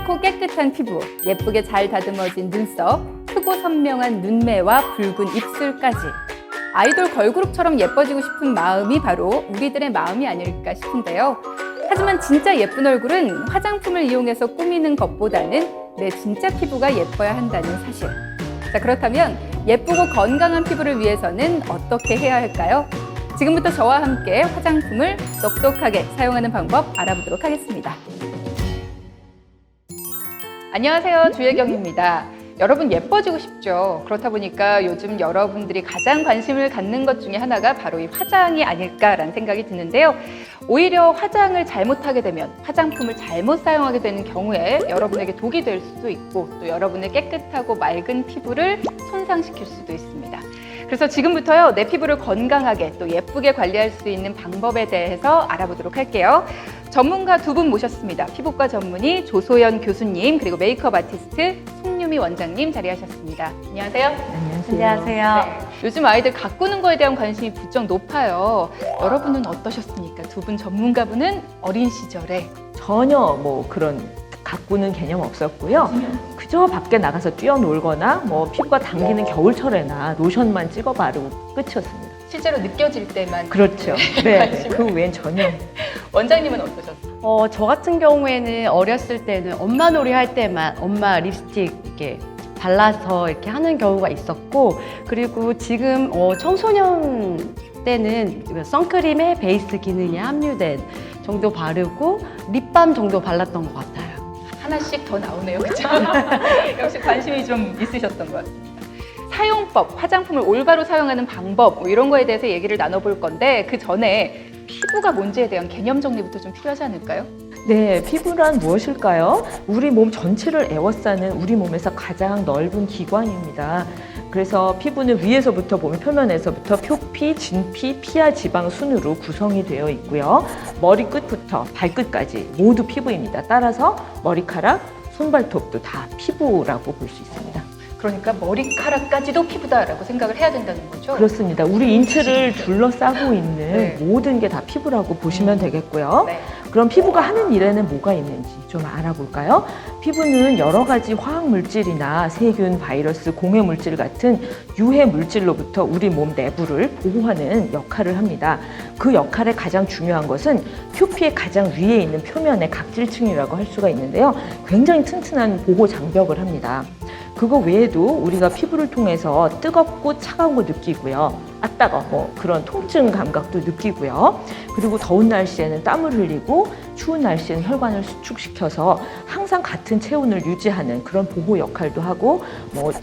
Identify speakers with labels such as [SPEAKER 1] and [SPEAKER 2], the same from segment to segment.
[SPEAKER 1] 맑고 깨끗한 피부, 예쁘게 잘 다듬어진 눈썹, 크고 선명한 눈매와 붉은 입술까지. 아이돌 걸그룹처럼 예뻐지고 싶은 마음이 바로 우리들의 마음이 아닐까 싶은데요. 하지만 진짜 예쁜 얼굴은 화장품을 이용해서 꾸미는 것보다는 내 진짜 피부가 예뻐야 한다는 사실. 자, 그렇다면 예쁘고 건강한 피부를 위해서는 어떻게 해야 할까요? 지금부터 저와 함께 화장품을 똑똑하게 사용하는 방법 알아보도록 하겠습니다. 안녕하세요, 주혜경입니다. 여러분 예뻐지고 싶죠? 그렇다 보니까 요즘 여러분들이 가장 관심을 갖는 것 중에 하나가 바로 이 화장이 아닐까라는 생각이 드는데요. 오히려 화장을 잘못하게 되면, 화장품을 잘못 사용하게 되는 경우에 여러분에게 독이 될 수도 있고 또 여러분의 깨끗하고 맑은 피부를 손상시킬 수도 있습니다. 그래서 지금부터요, 내 피부를 건강하게 또 예쁘게 관리할 수 있는 방법에 대해서 알아보도록 할게요. 전문가 두 분 모셨습니다. 피부과 전문의 조소연 교수님, 그리고 메이크업 아티스트 송유미 원장님 자리하셨습니다. 안녕하세요.
[SPEAKER 2] 안녕하세요.
[SPEAKER 1] 네, 요즘 아이들 가꾸는 거에 대한 관심이 부쩍 높아요. 여러분은 어떠셨습니까? 두 분 전문가분은 어린 시절에
[SPEAKER 2] 전혀 그런 가꾸는 개념 없었고요. 그저 밖에 나가서 뛰어놀거나 피부가 당기는 겨울철에나 로션만 찍어 바르고 끝이었습니다.
[SPEAKER 1] 실제로 느껴질 때만.
[SPEAKER 2] 그렇죠. 네, 그 외엔 전혀.
[SPEAKER 1] 원장님은 어떠셨어요?
[SPEAKER 3] 저 같은 경우에는 어렸을 때는 엄마 놀이 할 때만 엄마 립스틱 이렇게 발라서 이렇게 하는 경우가 있었고, 그리고 지금 청소년 때는 선크림에 베이스 기능이 함유된 정도 바르고 립밤 정도 발랐던 것 같아요.
[SPEAKER 1] 하나씩 더 나오네요, 그렇죠? 역시 관심이 좀 있으셨던 것 같습니다. 사용법, 화장품을 올바로 사용하는 방법 이런 거에 대해서 얘기를 나눠볼 건데, 그 전에 피부가 뭔지에 대한 개념 정리부터 좀 필요하지 않을까요?
[SPEAKER 2] 네, 피부란 무엇일까요? 우리 몸 전체를 에워싸는 우리 몸에서 가장 넓은 기관입니다. 그래서 피부는 위에서부터 보면 표면에서부터 표피, 진피, 피하, 지방 순으로 구성이 되어 있고요. 머리 끝부터 발끝까지 모두 피부입니다. 따라서 머리카락, 손발톱도 다 피부라고 볼 수 있습니다.
[SPEAKER 1] 그러니까 머리카락까지도 피부다라고 생각을 해야 된다는 거죠?
[SPEAKER 2] 그렇습니다. 우리 인체를 둘러싸고 있는
[SPEAKER 1] 네.
[SPEAKER 2] 모든 게 다 피부라고 보시면 되겠고요.
[SPEAKER 1] 네.
[SPEAKER 2] 그럼 피부가 하는 일에는 뭐가 있는지 좀 알아볼까요? 피부는 여러 가지 화학 물질이나 세균, 바이러스, 공해 물질 같은 유해 물질로부터 우리 몸 내부를 보호하는 역할을 합니다. 그 역할의 가장 중요한 것은 표피의 가장 위에 있는 표면의 각질층이라고 할 수가 있는데요. 굉장히 튼튼한 보호 장벽을 합니다. 그거 외에도 우리가 피부를 통해서 뜨겁고 차가운 거 느끼고요. 아 따가워 그런 통증 감각도 느끼고요. 그리고 더운 날씨에는 땀을 흘리고 추운 날씨에는 혈관을 수축시켜서 항상 같은 체온을 유지하는 그런 보호 역할도 하고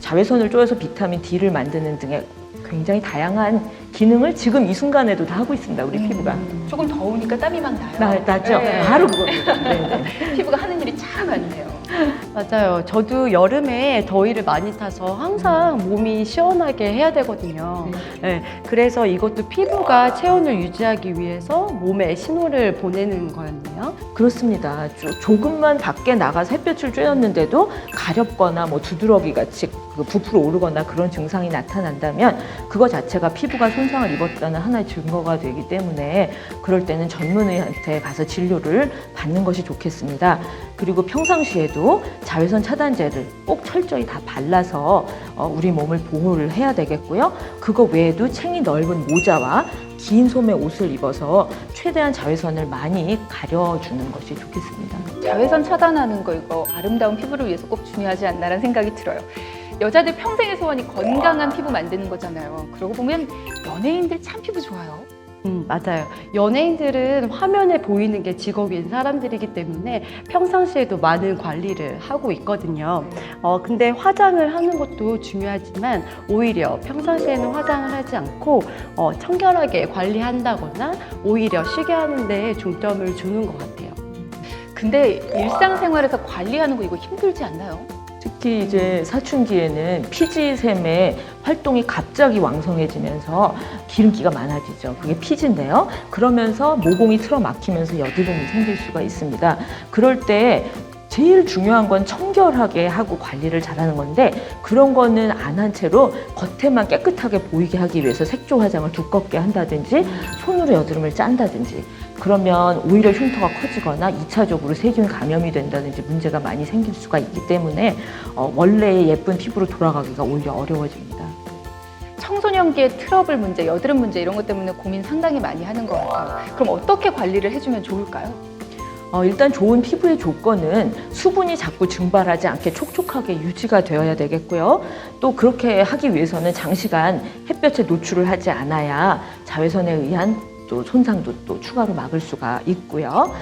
[SPEAKER 2] 자외선을 쪼여서 비타민 D를 만드는 등의 굉장히 다양한 기능을 지금 이 순간에도 다 하고 있습니다. 우리 피부가.
[SPEAKER 1] 조금 더우니까 땀이 막 나요.
[SPEAKER 2] 나죠?
[SPEAKER 1] 네.
[SPEAKER 2] 바로 그겁니다. 네.
[SPEAKER 1] 피부가 하는 일이 참 많네요.
[SPEAKER 3] 맞아요. 저도 여름에 더위를 많이 타서 항상 몸이 시원하게 해야 되거든요. 네, 그래서 이것도 피부가 체온을 유지하기 위해서 몸에 신호를 보내는 거였네요.
[SPEAKER 2] 그렇습니다. 조금만 밖에 나가서 햇볕을 쬐었는데도 가렵거나 두드러기 같이 부풀어 오르거나 그런 증상이 나타난다면 그거 자체가 피부가 손상을 입었다는 하나의 증거가 되기 때문에 그럴 때는 전문의한테 가서 진료를 받는 것이 좋겠습니다. 그리고 평상시에도 자외선 차단제를 꼭 철저히 다 발라서 우리 몸을 보호를 해야 되겠고요. 그거 외에도 챙이 넓은 모자와 긴 소매 옷을 입어서 최대한 자외선을 많이 가려주는 것이 좋겠습니다.
[SPEAKER 1] 자외선 차단하는 거 이거 아름다운 피부를 위해서 꼭 중요하지 않나라는 생각이 들어요. 여자들 평생의 소원이 건강한 피부 만드는 거잖아요. 그러고 보면 연예인들 참 피부 좋아요.
[SPEAKER 3] 맞아요. 연예인들은 화면에 보이는 게 직업인 사람들이기 때문에 평상시에도 많은 관리를 하고 있거든요. 근데 화장을 하는 것도 중요하지만 오히려 평상시에는 화장을 하지 않고 청결하게 관리한다거나 오히려 쉬게 하는 데 중점을 주는 것 같아요.
[SPEAKER 1] 근데 일상생활에서 관리하는 거 이거 힘들지 않나요?
[SPEAKER 2] 특히 이제 사춘기에는 피지샘의 활동이 갑자기 왕성해지면서 기름기가 많아지죠. 그게 피지인데요. 그러면서 모공이 틀어막히면서 여드름이 생길 수가 있습니다. 그럴 때 제일 중요한 건 청결하게 하고 관리를 잘하는 건데 그런 거는 안 한 채로 겉에만 깨끗하게 보이게 하기 위해서 색조 화장을 두껍게 한다든지 손으로 여드름을 짠다든지 그러면 오히려 흉터가 커지거나 2차적으로 세균 감염이 된다든지 문제가 많이 생길 수가 있기 때문에 원래의 예쁜 피부로 돌아가기가 오히려 어려워집니다.
[SPEAKER 1] 청소년기의 트러블 문제, 여드름 문제 이런 것 때문에 고민 상당히 많이 하는 것 같아요. 그럼 어떻게 관리를 해주면 좋을까요?
[SPEAKER 2] 일단 좋은 피부의 조건은 수분이 자꾸 증발하지 않게 촉촉하게 유지가 되어야 되겠고요. 또 그렇게 하기 위해서는 장시간 햇볕에 노출을 하지 않아야 자외선에 의한 또 손상도 또 추가로 막을 수가 있고요.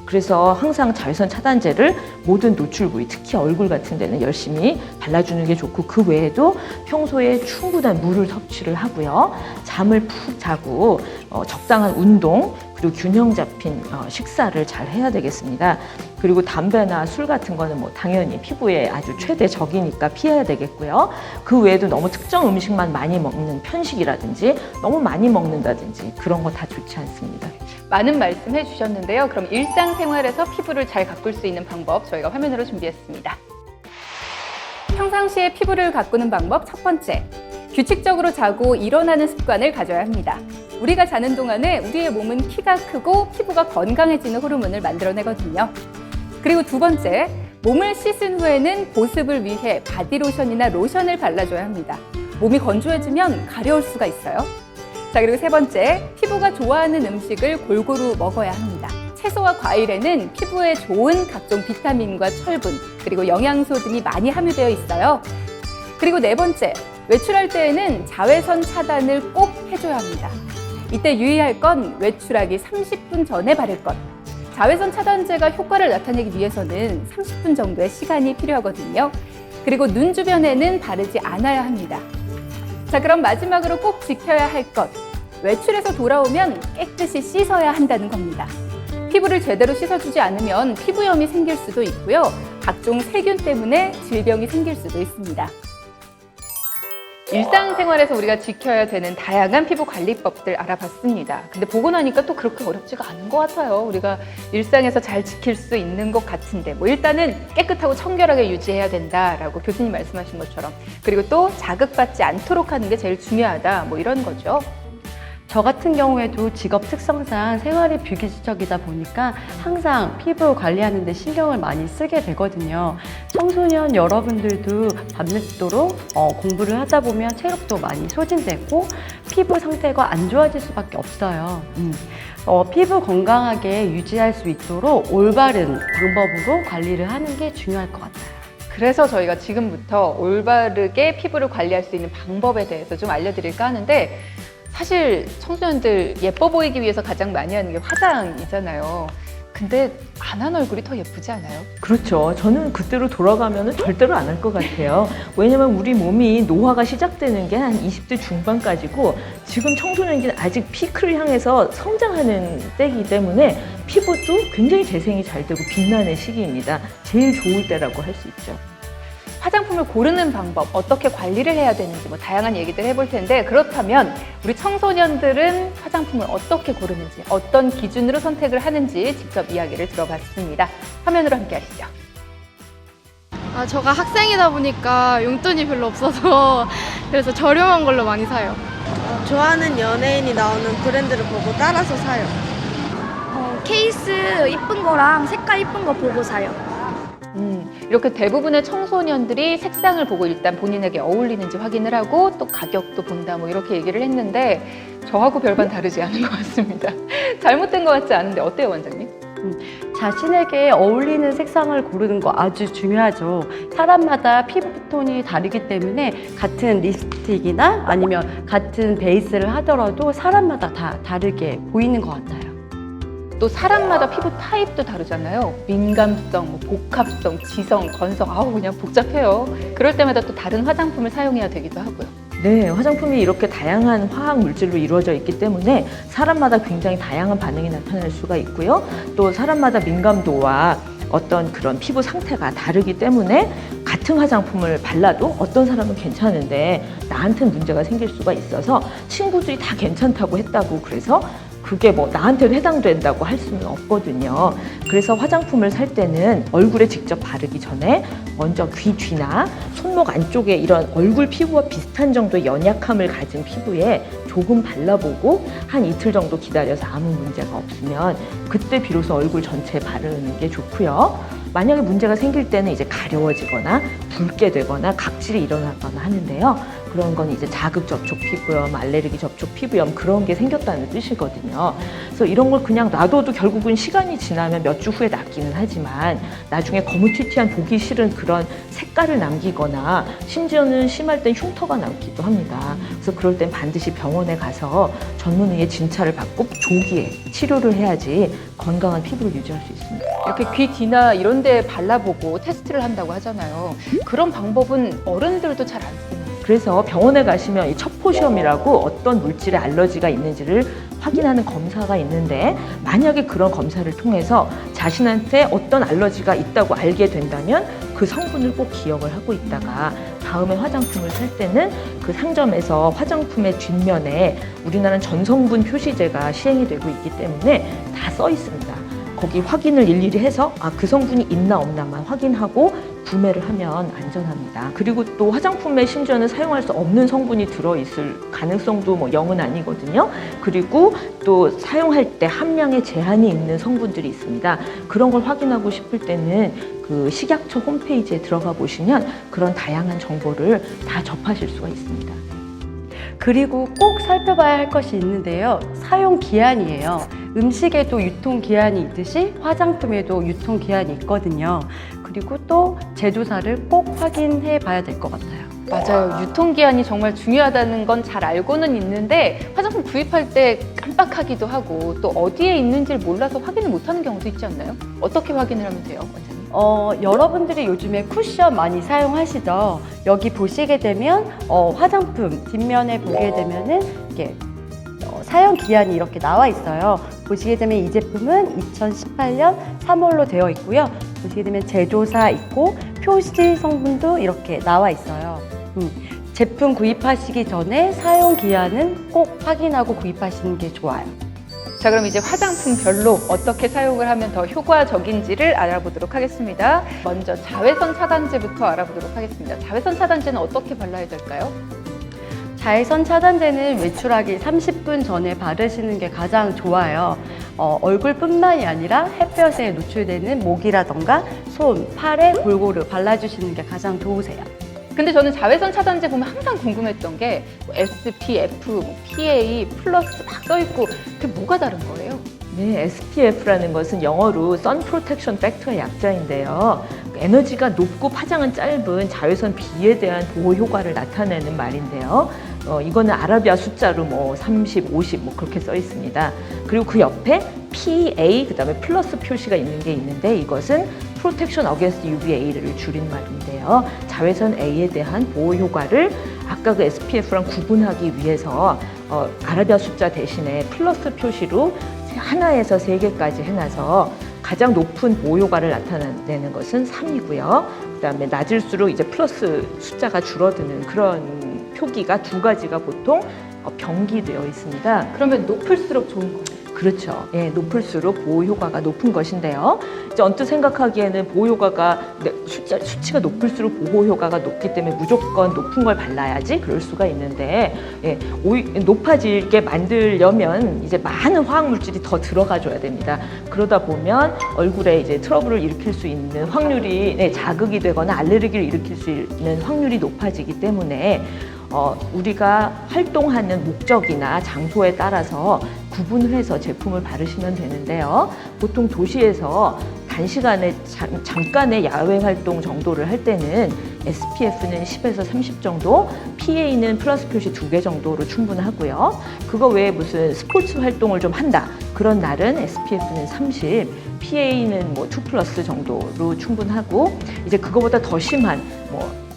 [SPEAKER 2] 그래서 항상 자외선 차단제를 모든 노출 부위, 특히 얼굴 같은 데는 열심히 발라주는 게 좋고 그 외에도 평소에 충분한 물을 섭취를 하고요. 잠을 푹 자고 적당한 운동 그리고 균형 잡힌 식사를 잘 해야 되겠습니다. 그리고 담배나 술 같은 거는 뭐 당연히 피부에 아주 최대 적이니까 피해야 되겠고요. 그 외에도 너무 특정 음식만 많이 먹는 편식이라든지 너무 많이 먹는다든지 그런 거 다 좋지 않습니다.
[SPEAKER 1] 많은 말씀해 주셨는데요. 그럼 일상생활에서 피부를 잘 가꿀 수 있는 방법 저희가 화면으로 준비했습니다. 평상시에 피부를 가꾸는 방법 첫 번째, 규칙적으로 자고 일어나는 습관을 가져야 합니다. 우리가 자는 동안에 우리의 몸은 키가 크고 피부가 건강해지는 호르몬을 만들어내거든요. 그리고 두 번째, 몸을 씻은 후에는 보습을 위해 바디로션이나 로션을 발라줘야 합니다. 몸이 건조해지면 가려울 수가 있어요. 자, 그리고 세 번째, 피부가 좋아하는 음식을 골고루 먹어야 합니다. 채소와 과일에는 피부에 좋은 각종 비타민과 철분, 그리고 영양소 등이 많이 함유되어 있어요. 그리고 네 번째, 외출할 때에는 자외선 차단을 꼭 해줘야 합니다. 이때 유의할 건 외출하기 30분 전에 바를 것. 자외선 차단제가 효과를 나타내기 위해서는 30분 정도의 시간이 필요하거든요. 그리고 눈 주변에는 바르지 않아야 합니다. 자, 그럼 마지막으로 꼭 지켜야 할 것. 외출해서 돌아오면 깨끗이 씻어야 한다는 겁니다. 피부를 제대로 씻어주지 않으면 피부염이 생길 수도 있고요. 각종 세균 때문에 질병이 생길 수도 있습니다. 일상생활에서 우리가 지켜야 되는 다양한 피부 관리법들 알아봤습니다. 근데 보고 나니까 또 그렇게 어렵지가 않은 것 같아요. 우리가 일상에서 잘 지킬 수 있는 것 같은데 일단은 깨끗하고 청결하게 유지해야 된다라고 교수님 말씀하신 것처럼 그리고 또 자극받지 않도록 하는 게 제일 중요하다 이런 거죠.
[SPEAKER 3] 저 같은 경우에도 직업 특성상 생활이 비규칙적이다 보니까 항상 피부 관리하는 데 신경을 많이 쓰게 되거든요. 청소년 여러분들도 밤늦도록 공부를 하다 보면 체력도 많이 소진되고 피부 상태가 안 좋아질 수밖에 없어요. 피부 건강하게 유지할 수 있도록 올바른 방법으로 관리를 하는 게 중요할 것 같아요.
[SPEAKER 1] 그래서 저희가 지금부터 올바르게 피부를 관리할 수 있는 방법에 대해서 좀 알려드릴까 하는데 사실 청소년들 예뻐 보이기 위해서 가장 많이 하는 게 화장이잖아요. 근데 안 한 얼굴이 더 예쁘지 않아요?
[SPEAKER 2] 그렇죠. 저는 그때로 돌아가면 절대로 안 할 것 같아요. 왜냐면 우리 몸이 노화가 시작되는 게 한 20대 중반까지고 지금 청소년기는 아직 피크를 향해서 성장하는 때이기 때문에 피부도 굉장히 재생이 잘 되고 빛나는 시기입니다. 제일 좋을 때라고 할 수 있죠.
[SPEAKER 1] 화장품을 고르는 방법, 어떻게 관리를 해야 되는지 다양한 얘기들 해볼 텐데 그렇다면 우리 청소년들은 화장품을 어떻게 고르는지 어떤 기준으로 선택을 하는지 직접 이야기를 들어봤습니다. 화면으로 함께 하시죠.
[SPEAKER 4] 제가 학생이다 보니까 용돈이 별로 없어서 그래서 저렴한 걸로 많이 사요.
[SPEAKER 5] 좋아하는 연예인이 나오는 브랜드를 보고 따라서 사요.
[SPEAKER 6] 케이스 이쁜 거랑 색깔 이쁜 거 보고 사요.
[SPEAKER 1] 이렇게 대부분의 청소년들이 색상을 보고 일단 본인에게 어울리는지 확인을 하고 또 가격도 본다 이렇게 얘기를 했는데 저하고 별반 다르지 않은 것 같습니다. 잘못된 것 같지 않은데 어때요, 원장님?
[SPEAKER 3] 자신에게 어울리는 색상을 고르는 거 아주 중요하죠. 사람마다 피부톤이 다르기 때문에 같은 립스틱이나 아니면 같은 베이스를 하더라도 사람마다 다 다르게 보이는 것 같아요.
[SPEAKER 1] 또 사람마다 피부 타입도 다르잖아요. 민감성, 복합성, 지성, 건성, 그냥 복잡해요. 그럴 때마다 또 다른 화장품을 사용해야 되기도 하고요.
[SPEAKER 2] 네, 화장품이 이렇게 다양한 화학 물질로 이루어져 있기 때문에 사람마다 굉장히 다양한 반응이 나타날 수가 있고요. 또 사람마다 민감도와 어떤 그런 피부 상태가 다르기 때문에 같은 화장품을 발라도 어떤 사람은 괜찮은데 나한테는 문제가 생길 수가 있어서 친구들이 다 괜찮다고 했다고 그래서 그 그게 뭐 나한테 해당된다고 할 수는 없거든요. 그래서 화장품을 살 때는 얼굴에 직접 바르기 전에 먼저 귀 뒤나 손목 안쪽에 이런 얼굴 피부와 비슷한 정도의 연약함을 가진 피부에 조금 발라보고 한 이틀 정도 기다려서 아무 문제가 없으면 그때 비로소 얼굴 전체에 바르는 게 좋고요. 만약에 문제가 생길 때는 이제 가려워지거나 붉게 되거나 각질이 일어나거나 하는데요. 그런 건 이제 자극 접촉 피부염, 알레르기 접촉 피부염 그런 게 생겼다는 뜻이거든요. 그래서 이런 걸 그냥 놔둬도 결국은 시간이 지나면 몇 주 후에 낫기는 하지만 나중에 거무튀튀한 보기 싫은 그런 색깔을 남기거나 심지어는 심할 땐 흉터가 남기도 합니다. 그래서 그럴 땐 반드시 병원에 가서 전문의의 진찰을 받고 조기에 치료를 해야지 건강한 피부를 유지할 수 있습니다.
[SPEAKER 1] 이렇게 귀 뒤나 이런 데 발라보고 테스트를 한다고 하잖아요. 그런 방법은 어른들도 잘 안 쓰는.
[SPEAKER 2] 그래서 병원에 가시면 이 첩포시험이라고 어떤 물질에 알러지가 있는지를 확인하는 검사가 있는데 만약에 그런 검사를 통해서 자신한테 어떤 알러지가 있다고 알게 된다면 그 성분을 꼭 기억을 하고 있다가 다음에 화장품을 살 때는 그 상점에서 화장품의 뒷면에 우리나라는 전성분 표시제가 시행이 되고 있기 때문에 다 써 있습니다. 거기 확인을 일일이 해서 그 성분이 있나 없나만 확인하고 구매를 하면 안전합니다. 그리고 또 화장품에 심지어는 사용할 수 없는 성분이 들어있을 가능성도 뭐 0은 아니거든요. 그리고 또 사용할 때 함량에 제한이 있는 성분들이 있습니다. 그런 걸 확인하고 싶을 때는 그 식약처 홈페이지에 들어가 보시면 그런 다양한 정보를 다 접하실 수가 있습니다.
[SPEAKER 3] 그리고 꼭 살펴봐야 할 것이 있는데요. 사용 기한이에요. 음식에도 유통기한이 있듯이 화장품에도 유통기한이 있거든요. 그리고 또 제조사를 꼭 확인해 봐야 될 것 같아요.
[SPEAKER 1] 맞아요. 유통기한이 정말 중요하다는 건 잘 알고는 있는데 화장품 구입할 때 깜빡하기도 하고 또 어디에 있는지를 몰라서 확인을 못하는 경우도 있지 않나요? 어떻게 확인을 하면 돼요, 원장님?
[SPEAKER 3] 여러분들이 요즘에 쿠션 많이 사용하시죠? 여기 보시게 되면 화장품 뒷면에 보게 되면은 이게 사용 기한이 이렇게 나와 있어요. 보시게 되면 이 제품은 2018년 3월로 되어 있고요. 보시게 되면 제조사 있고 표시 성분도 이렇게 나와 있어요. 제품 구입하시기 전에 사용 기한은 꼭 확인하고 구입하시는 게 좋아요.
[SPEAKER 1] 자, 그럼 이제 화장품별로 어떻게 사용을 하면 더 효과적인지를 알아보도록 하겠습니다. 먼저 자외선 차단제부터 알아보도록 하겠습니다. 자외선 차단제는 어떻게 발라야 될까요?
[SPEAKER 3] 자외선 차단제는 외출하기 30분 전에 바르시는 게 가장 좋아요. 얼굴뿐만이 아니라 햇볕에 노출되는 목이라던가 손, 팔에 골고루 발라주시는 게 가장 좋으세요.
[SPEAKER 1] 근데 저는 자외선 차단제 보면 항상 궁금했던 게 SPF, PA, 플러스 막 써있고 그게 뭐가 다른 거예요?
[SPEAKER 2] 네, SPF라는 것은 영어로 Sun Protection Factor의 약자인데요. 에너지가 높고 파장은 짧은 자외선 B에 대한 보호 효과를 나타내는 말인데요. 이거는 아라비아 숫자로 뭐 30, 50 뭐 그렇게 써 있습니다. 그리고 그 옆에 PA 그다음에 플러스 표시가 있는 게 있는데 이것은 Protection Against UVA를 줄인 말인데요. 자외선 A에 대한 보호 효과를 아까 그 SPF랑 구분하기 위해서 아라비아 숫자 대신에 플러스 표시로 하나에서 3개까지 해놔서 가장 높은 보호 효과를 나타내는 것은 3이고요. 그다음에 낮을수록 이제 플러스 숫자가 줄어드는 그런 표기가 2가지가 보통 병기되어 있습니다.
[SPEAKER 1] 그러면 높을수록 좋은 거예요?
[SPEAKER 2] 그렇죠. 예, 높을수록 보호 효과가 높은 것인데요. 이제 언뜻 생각하기에는 보호 효과가 수치가 높을수록 보호 효과가 높기 때문에 무조건 높은 걸 발라야지 그럴 수가 있는데 높아지게 만들려면 이제 많은 화학 물질이 더 들어가줘야 됩니다. 그러다 보면 얼굴에 이제 트러블을 일으킬 수 있는 확률이 자극이 되거나 알레르기를 일으킬 수 있는 확률이 높아지기 때문에 우리가 활동하는 목적이나 장소에 따라서 구분을 해서 제품을 바르시면 되는데요. 보통 도시에서 단시간에 잠깐의 야외 활동 정도를 할 때는 SPF는 10에서 30 정도, PA는 플러스 표시 2개 정도로 충분하고요. 그거 외에 무슨 스포츠 활동을 좀 한다. 그런 날은 SPF는 30, PA는 뭐 2+ 정도로 충분하고 이제 그거보다 더 심한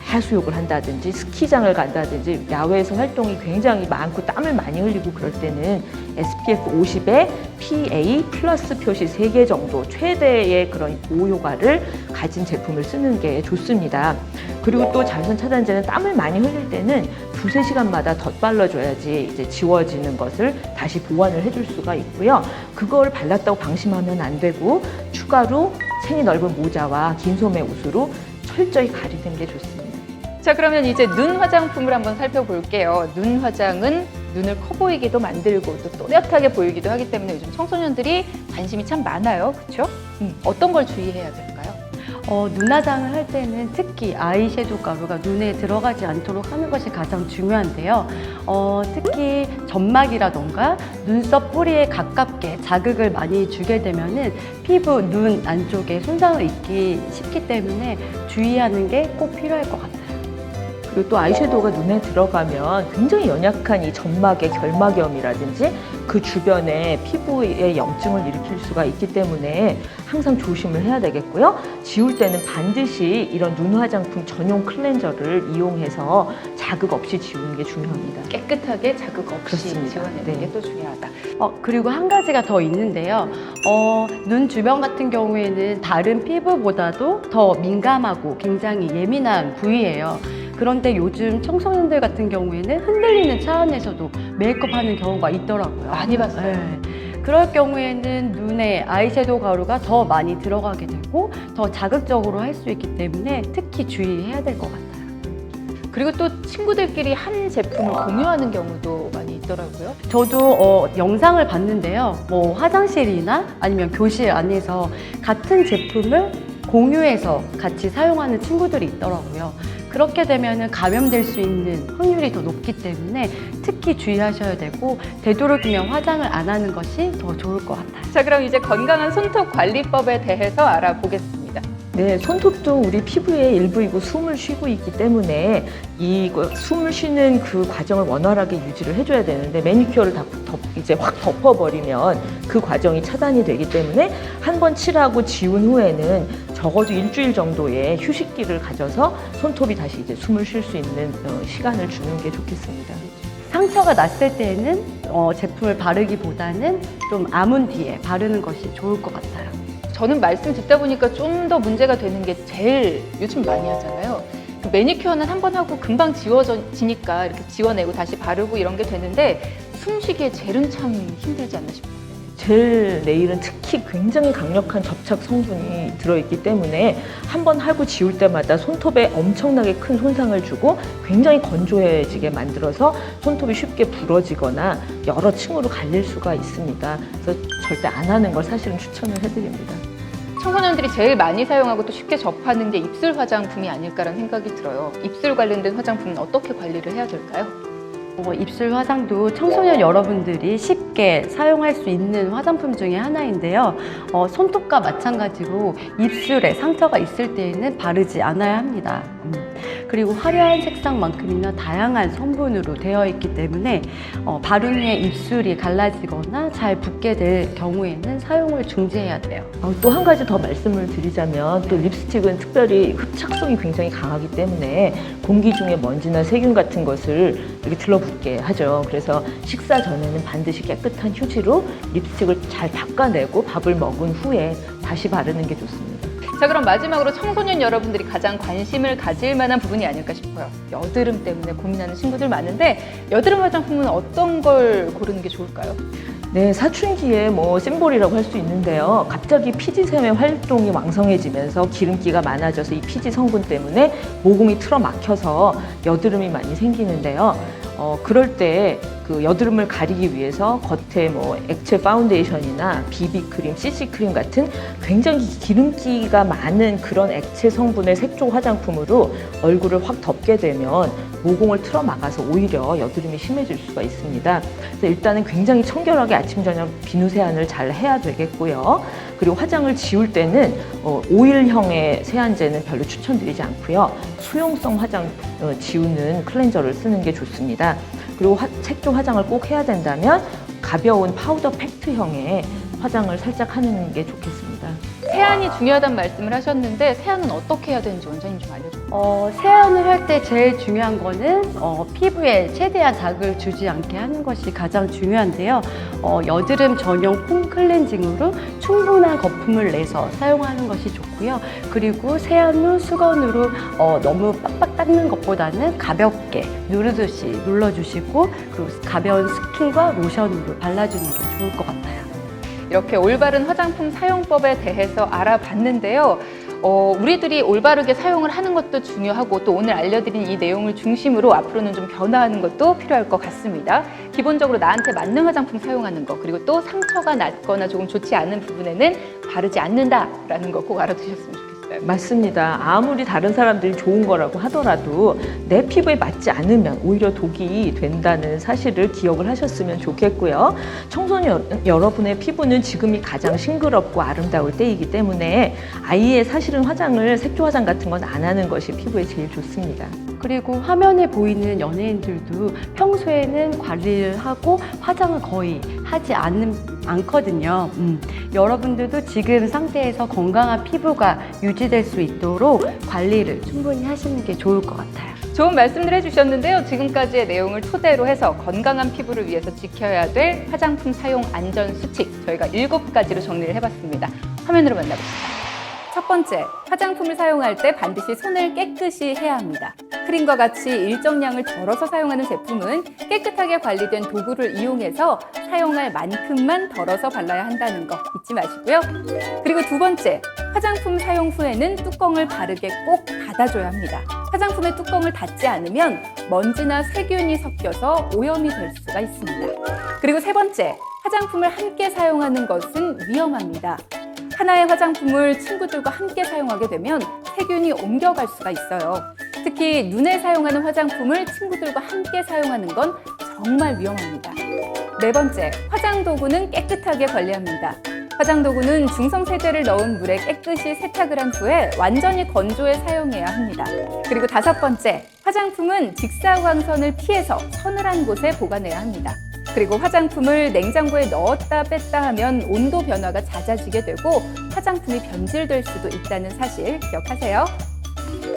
[SPEAKER 2] 해수욕을 한다든지 스키장을 간다든지 야외에서 활동이 굉장히 많고 땀을 많이 흘리고 그럴 때는 SPF 50에 PA 플러스 표시 3개 정도 최대의 그런 보호 효과를 가진 제품을 쓰는 게 좋습니다. 그리고 또 자외선 차단제는 땀을 많이 흘릴 때는 두세 시간마다 덧발라줘야지 이제 지워지는 것을 다시 보완을 해줄 수가 있고요. 그걸 발랐다고 방심하면 안 되고 추가로 챙이 넓은 모자와 긴 소매 옷으로 철저히 가리는 게 좋습니다.
[SPEAKER 1] 자, 그러면 이제 눈 화장품을 한번 살펴볼게요. 눈 화장은 눈을 커 보이기도 만들고 또 또렷하게 보이기도 하기 때문에 요즘 청소년들이 관심이 참 많아요. 그렇죠? 어떤 걸 주의해야 될까요?
[SPEAKER 3] 눈화장을 할 때는 특히 아이섀도우 가루가 눈에 들어가지 않도록 하는 것이 가장 중요한데요. 특히 점막이라던가 눈썹 뿌리에 가깝게 자극을 많이 주게 되면은 피부, 눈 안쪽에 손상을 입기 쉽기 때문에 주의하는 게 꼭 필요할 것 같아요.
[SPEAKER 2] 그리고 또 아이섀도우가 눈에 들어가면 굉장히 연약한 이 점막의 결막염이라든지 그 주변에 피부에 염증을 일으킬 수가 있기 때문에 항상 조심을 해야 되겠고요. 지울 때는 반드시 이런 눈 화장품 전용 클렌저를 이용해서 자극 없이 지우는 게 중요합니다.
[SPEAKER 1] 깨끗하게 자극 없이
[SPEAKER 2] 그렇습니다.
[SPEAKER 1] 지워내는
[SPEAKER 2] 네.
[SPEAKER 1] 게 또 중요하다.
[SPEAKER 3] 그리고 한 가지가 더 있는데요. 눈 주변 같은 경우에는 다른 피부보다도 더 민감하고 굉장히 예민한 부위예요. 그런데 요즘 청소년들 같은 경우에는 흔들리는 차 안에서도 메이크업 하는 경우가 있더라고요.
[SPEAKER 1] 많이 봤어요.
[SPEAKER 3] 네. 그럴 경우에는 눈에 아이섀도우 가루가 더 많이 들어가게 되고 더 자극적으로 할 수 있기 때문에 특히 주의해야 될 것 같아요.
[SPEAKER 1] 그리고 또 친구들끼리 한 제품을 공유하는 경우도 많이 있더라고요.
[SPEAKER 3] 저도 영상을 봤는데요. 뭐 화장실이나 아니면 교실 안에서 같은 제품을 공유해서 같이 사용하는 친구들이 있더라고요. 그렇게 되면 감염될 수 있는 확률이 더 높기 때문에 특히 주의하셔야 되고 되도록이면 화장을 안 하는 것이 더 좋을 것 같아요.
[SPEAKER 1] 자, 그럼 이제 건강한 손톱 관리법에 대해서 알아보겠습니다.
[SPEAKER 2] 네, 손톱도 우리 피부의 일부이고 숨을 쉬고 있기 때문에 이 숨을 쉬는 그 과정을 원활하게 유지를 해줘야 되는데 매니큐어를 이제 확 덮어버리면 그 과정이 차단이 되기 때문에 한 번 칠하고 지운 후에는 적어도 일주일 정도의 휴식기를 가져서 손톱이 다시 이제 숨을 쉴 수 있는 시간을 주는 게 좋겠습니다.
[SPEAKER 3] 상처가 났을 때는 제품을 바르기보다는 좀 아문 뒤에 바르는 것이 좋을 것 같아요.
[SPEAKER 1] 저는 말씀 듣다 보니까 좀 더 문제가 되는 게 젤 요즘 많이 하잖아요. 그 매니큐어는 한 번 하고 금방 지워지니까 이렇게 지워내고 다시 바르고 이런 게 되는데 숨쉬기에 젤은 참 힘들지 않나 싶어요.
[SPEAKER 2] 젤 네일은 특히 굉장히 강력한 접착 성분이 들어있기 때문에 한 번 하고 지울 때마다 손톱에 엄청나게 큰 손상을 주고 굉장히 건조해지게 만들어서 손톱이 쉽게 부러지거나 여러 층으로 갈릴 수가 있습니다. 그래서 절대 안 하는 걸 사실은 추천을 해드립니다.
[SPEAKER 1] 청소년들이 제일 많이 사용하고 또 쉽게 접하는 게 입술 화장품이 아닐까라는 생각이 들어요. 입술 관련된 화장품은 어떻게 관리를 해야 될까요?
[SPEAKER 3] 입술 화장도 청소년 여러분들이 쉽게 사용할 수 있는 화장품 중에 하나인데요. 손톱과 마찬가지로 입술에 상처가 있을 때에는 바르지 않아야 합니다. 그리고 화려한 색상만큼이나 다양한 성분으로 되어 있기 때문에 바른 후에 입술이 갈라지거나 잘 붓게 될 경우에는 사용을 중지해야 돼요.
[SPEAKER 2] 또 한 가지 더 말씀을 드리자면 또 립스틱은 특별히 흡착성이 굉장히 강하기 때문에 공기 중에 먼지나 세균 같은 것을 이렇게 들러붙게 하죠. 그래서 식사 전에는 반드시 깨끗한 휴지로 립스틱을 잘 닦아내고 밥을 먹은 후에 다시 바르는 게 좋습니다.
[SPEAKER 1] 자, 그럼 마지막으로 청소년 여러분들이 가장 관심을 가질 만한 부분이 아닐까 싶어요. 여드름 때문에 고민하는 친구들 많은데 여드름 화장품은 어떤 걸 고르는 게 좋을까요?
[SPEAKER 2] 네, 사춘기의 심볼이라고 할 수 있는데요. 갑자기 피지샘의 활동이 왕성해지면서 기름기가 많아져서 이 피지 성분 때문에 모공이 틀어막혀서 여드름이 많이 생기는데요. 그럴 때 그 여드름을 가리기 위해서 겉에 액체 파운데이션이나 비비크림, CC크림 같은 굉장히 기름기가 많은 그런 액체 성분의 색조 화장품으로 얼굴을 확 덮게 되면 모공을 틀어막아서 오히려 여드름이 심해질 수가 있습니다. 그래서 일단은 굉장히 청결하게 아침, 저녁 비누 세안을 잘 해야 되겠고요. 그리고 화장을 지울 때는 오일형의 세안제는 별로 추천드리지 않고요. 수용성 화장 지우는 클렌저를 쓰는 게 좋습니다. 그리고 색조 화장을 꼭 해야 된다면 가벼운 파우더 팩트형의 화장을 살짝 하는 게 좋겠습니다.
[SPEAKER 1] 세안이 중요하다는 말씀을 하셨는데 세안은 어떻게 해야 되는지 원장님 좀 알려주세요.
[SPEAKER 3] 세안을 할 때 제일 중요한 거는 피부에 최대한 자극을 주지 않게 하는 것이 가장 중요한데요. 여드름 전용 폼 클렌징으로 충분한 거품을 내서 사용하는 것이 좋고요. 그리고 세안 후 수건으로 너무 빡빡 닦는 것보다는 가볍게 누르듯이 눌러주시고 그리고 가벼운 스킨과 로션으로 발라주는 게 좋을 것 같아요.
[SPEAKER 1] 이렇게 올바른 화장품 사용법에 대해서 알아봤는데요. 우리들이 올바르게 사용을 하는 것도 중요하고 또 오늘 알려드린 이 내용을 중심으로 앞으로는 좀 변화하는 것도 필요할 것 같습니다. 기본적으로 나한테 맞는 화장품 사용하는 것, 그리고 또 상처가 났거나 조금 좋지 않은 부분에는 바르지 않는다라는 거 꼭 알아두셨으면 좋겠어요.
[SPEAKER 2] 맞습니다. 아무리 다른 사람들이 좋은 거라고 하더라도 내 피부에 맞지 않으면 오히려 독이 된다는 사실을 기억을 하셨으면 좋겠고요. 청소년 여러분의 피부는 지금이 가장 싱그럽고 아름다울 때이기 때문에 아예 사실은 화장을 색조 화장 같은 건 안 하는 것이 피부에 제일 좋습니다.
[SPEAKER 3] 그리고 화면에 보이는 연예인들도 평소에는 관리를 하고 화장을 거의 하지 않거든요. 여러분들도 지금 상태에서 건강한 피부가 유지될 수 있도록 관리를 충분히 하시는 게 좋을 것 같아요.
[SPEAKER 1] 좋은 말씀들 해주셨는데요. 지금까지의 내용을 토대로 해서 건강한 피부를 위해서 지켜야 될 화장품 사용 안전 수칙 저희가 7가지로 정리를 해봤습니다. 화면으로 만나보시죠. 첫 번째, 화장품을 사용할 때 반드시 손을 깨끗이 해야 합니다. 크림과 같이 일정량을 덜어서 사용하는 제품은 깨끗하게 관리된 도구를 이용해서 사용할 만큼만 덜어서 발라야 한다는 거 잊지 마시고요. 그리고 두 번째, 화장품 사용 후에는 뚜껑을 바르게 꼭 닫아줘야 합니다. 화장품의 뚜껑을 닫지 않으면 먼지나 세균이 섞여서 오염이 될 수가 있습니다. 그리고 세 번째, 화장품을 함께 사용하는 것은 위험합니다. 하나의 화장품을 친구들과 함께 사용하게 되면 세균이 옮겨갈 수가 있어요. 특히 눈에 사용하는 화장품을 친구들과 함께 사용하는 건 정말 위험합니다. 네 번째, 화장 도구는 깨끗하게 관리합니다. 화장 도구는 중성 세제를 넣은 물에 깨끗이 세탁을 한 후에 완전히 건조해 사용해야 합니다. 그리고 다섯 번째, 화장품은 직사광선을 피해서 서늘한 곳에 보관해야 합니다. 그리고 화장품을 냉장고에 넣었다 뺐다 하면 온도 변화가 잦아지게 되고 화장품이 변질될 수도 있다는 사실 기억하세요.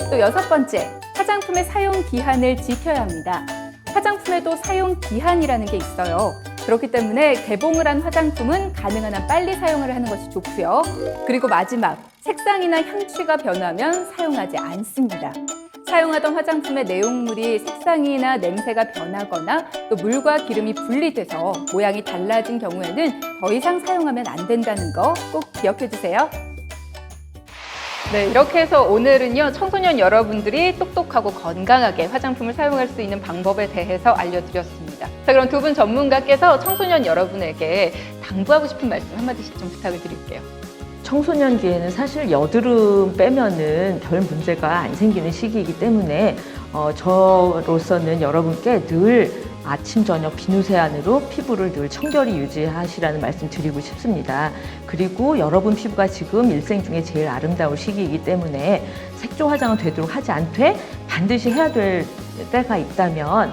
[SPEAKER 1] 또 여섯 번째, 화장품의 사용 기한을 지켜야 합니다. 화장품에도 사용 기한이라는 게 있어요. 그렇기 때문에 개봉을 한 화장품은 가능한 한 빨리 사용을 하는 것이 좋고요. 그리고 마지막, 색상이나 향취가 변하면 사용하지 않습니다. 사용하던 화장품의 내용물이 색상이나 냄새가 변하거나 또 물과 기름이 분리돼서 모양이 달라진 경우에는 더 이상 사용하면 안 된다는 거 꼭 기억해 주세요. 네, 이렇게 해서 오늘은요, 청소년 여러분들이 똑똑하고 건강하게 화장품을 사용할 수 있는 방법에 대해서 알려드렸습니다. 자, 그럼 두 분 전문가께서 청소년 여러분에게 당부하고 싶은 말씀 한마디씩 좀 부탁을 드릴게요.
[SPEAKER 2] 청소년기에는 사실 여드름 빼면은 별 문제가 안 생기는 시기이기 때문에 저로서는 여러분께 늘 아침, 저녁 비누 세안으로 피부를 늘 청결히 유지하시라는 말씀 드리고 싶습니다. 그리고 여러분 피부가 지금 일생 중에 제일 아름다울 시기이기 때문에 색조 화장은 되도록 하지 않되 반드시 해야 될 때가 있다면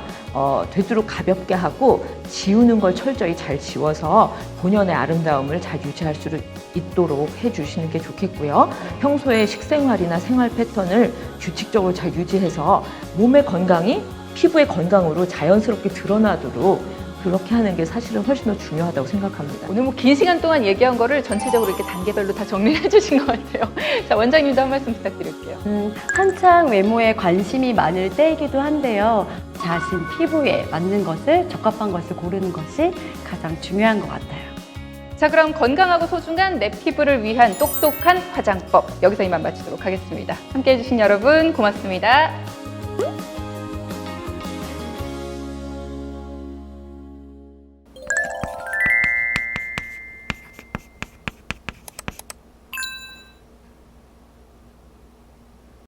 [SPEAKER 2] 되도록 가볍게 하고 지우는 걸 철저히 잘 지워서 본연의 아름다움을 잘 유지할 수 있도록 해주시는 게 좋겠고요. 평소에 식생활이나 생활 패턴을 규칙적으로 잘 유지해서 몸의 건강이 피부의 건강으로 자연스럽게 드러나도록 그렇게 하는 게 사실은 훨씬 더 중요하다고 생각합니다.
[SPEAKER 1] 오늘 뭐 긴 시간 동안 얘기한 거를 전체적으로 이렇게 단계별로 다 정리를 해주신 것 같아요. 자, 원장님도 한 말씀 부탁드릴게요.
[SPEAKER 3] 한창 외모에 관심이 많을 때이기도 한데요. 자신 피부에 맞는 것을, 적합한 것을 고르는 것이 가장 중요한 것 같아요.
[SPEAKER 1] 자, 그럼 건강하고 소중한 내 피부를 위한 똑똑한 화장법 여기서 이만 마치도록 하겠습니다. 함께해 주신 여러분 고맙습니다.